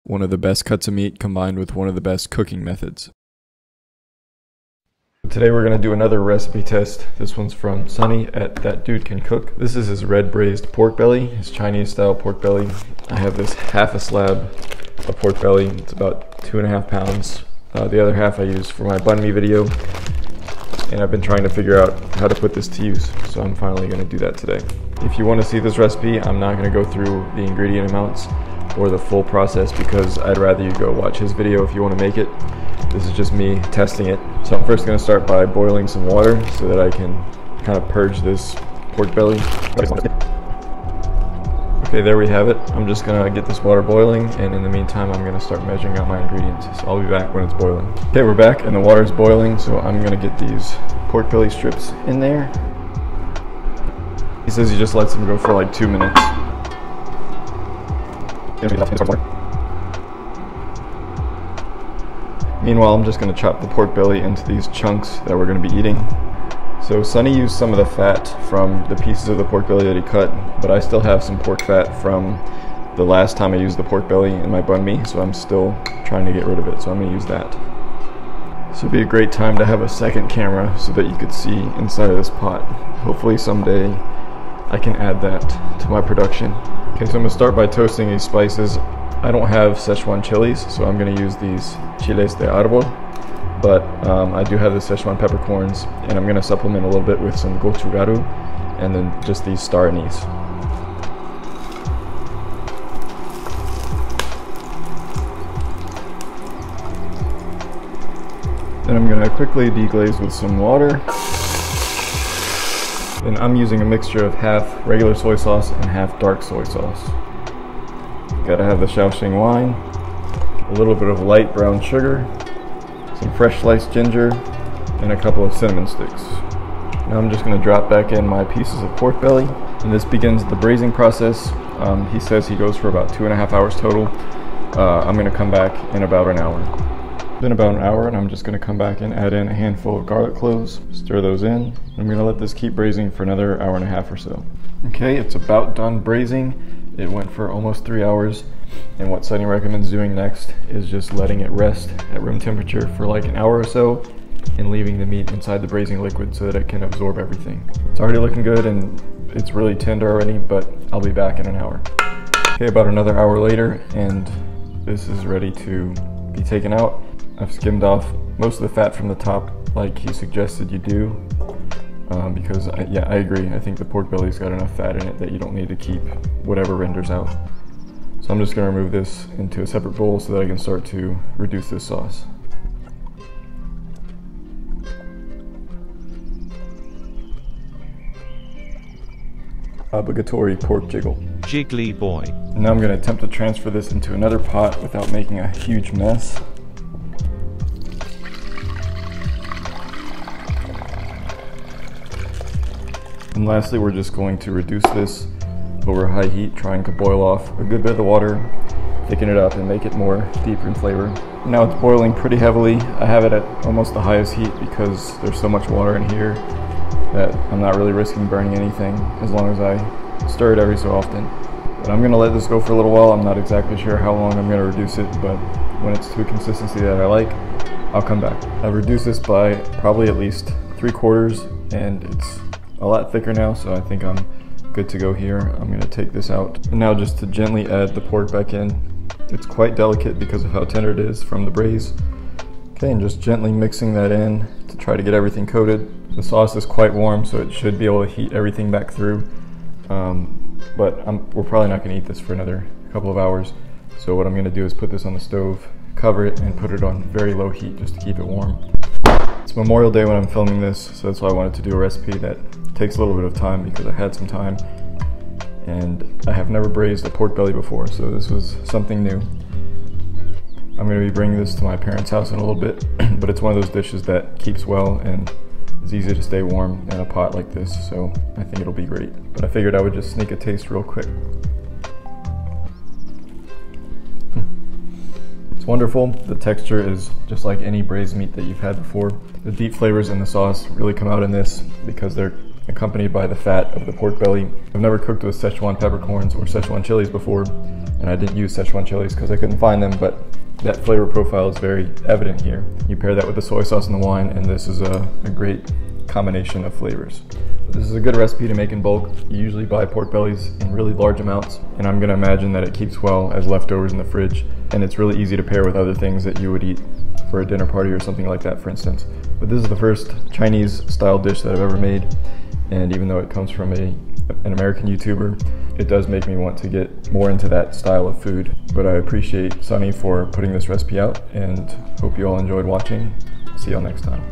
One of the best cuts of meat combined with one of the best cooking methods. Today we're going to do another recipe test. This one's from Sonny at ThatDudeCanCook. This is his red braised pork belly, his Chinese style pork belly. I have this half a slab of pork belly. It's about 2.5 pounds. The other half I use for my banh mi video. And I've been trying to figure out how to put this to use, so I'm finally going to do that today. If you want to see this recipe, I'm not going to go through the ingredient amounts or the full process because I'd rather you go watch his video if you want to make it. This is just me testing it. So I'm first going to start by boiling some water so that I can kind of purge this pork belly. Okay, there we have it. I'm just going to get this water boiling, and in the meantime I'm going to start measuring out my ingredients. So I'll be back when it's boiling. Okay, we're back and the water's boiling, so I'm going to get these pork belly strips in there. He says he just lets them go for like 2 minutes. Meanwhile, I'm just going to chop the pork belly into these chunks that we're going to be eating. So Sonny used some of the fat from the pieces of the pork belly that he cut, but I still have some pork fat from the last time I used the pork belly in my banh mi, so I'm still trying to get rid of it, so I'm going to use that. This would be a great time to have a second camera so that you could see inside of this pot. Hopefully someday I can add that to my production. Okay, so I'm going to start by toasting these spices. I don't have Szechuan chilies, so I'm going to use these chiles de árbol, but I do have the Szechuan peppercorns, and I'm going to supplement a little bit with some gochugaru and then just these star anise. Then I'm going to quickly deglaze with some water. And I'm using a mixture of half regular soy sauce and half dark soy sauce. Gotta have the Shaoxing wine, a little bit of light brown sugar, some fresh sliced ginger, and a couple of cinnamon sticks. Now I'm just going to drop back in my pieces of pork belly, and this begins the braising process. He says he goes for about 2.5 hours total. I'm going to come back in about an hour. It's been about an hour, and I'm just going to come back and add in a handful of garlic cloves, stir those in. I'm going to let this keep braising for another 1.5 hours or so. Okay, it's about done braising. It went for almost 3 hours, and what Sonny recommends doing next is just letting it rest at room temperature for like an hour or so and leaving the meat inside the braising liquid so that it can absorb everything. It's already looking good and it's really tender already, but I'll be back in an hour. Okay, about another hour later, and this is ready to be taken out. I've skimmed off most of the fat from the top like he suggested you do. Because I agree. I think the pork belly's got enough fat in it that you don't need to keep whatever renders out. So I'm just going to remove this into a separate bowl so that I can start to reduce this sauce. Obligatory pork jiggle. Jiggly boy. Now I'm going to attempt to transfer this into another pot without making a huge mess. And lastly, we're just going to reduce this over high heat, trying to boil off a good bit of the water, thicken it up, and make it more deeper in flavor. Now it's boiling pretty heavily. I have it at almost the highest heat because there's so much water in here that I'm not really risking burning anything as long as I stir it every so often. But I'm going to let this go for a little while. I'm not exactly sure how long I'm going to reduce it, but when it's to a consistency that I like, I'll come back. I've reduced this by probably at least 3/4, and it's a lot thicker now, so I think I'm good to go here. I'm going to take this out. And now just to gently add the pork back in. It's quite delicate because of how tender it is from the braise. Okay, and just gently mixing that in to try to get everything coated. The sauce is quite warm, so it should be able to heat everything back through. But we're probably not going to eat this for another couple of hours. So what I'm going to do is put this on the stove, cover it, and put it on very low heat just to keep it warm. It's Memorial Day when I'm filming this, so that's why I wanted to do a recipe that takes a little bit of time because I had some time, and I have never braised a pork belly before, so this was something new. I'm going to be bringing this to my parents' house in a little bit, but it's one of those dishes that keeps well and is easy to stay warm in a pot like this, so I think it'll be great. But I figured I would just sneak a taste real quick. It's wonderful. The texture is just like any braised meat that you've had before. The deep flavors in the sauce really come out in this because they're accompanied by the fat of the pork belly. I've never cooked with Szechuan peppercorns or Szechuan chilies before, and I didn't use Szechuan chilies because I couldn't find them, but that flavor profile is very evident here. You pair that with the soy sauce and the wine, and this is a great combination of flavors. This is a good recipe to make in bulk. You usually buy pork bellies in really large amounts, and I'm gonna imagine that it keeps well as leftovers in the fridge, and it's really easy to pair with other things that you would eat for a dinner party or something like that, for instance. But this is the first Chinese style dish that I've ever made, and even though it comes from an American YouTuber, it does make me want to get more into that style of food. But I appreciate Sonny for putting this recipe out, and hope you all enjoyed watching. See y'all next time.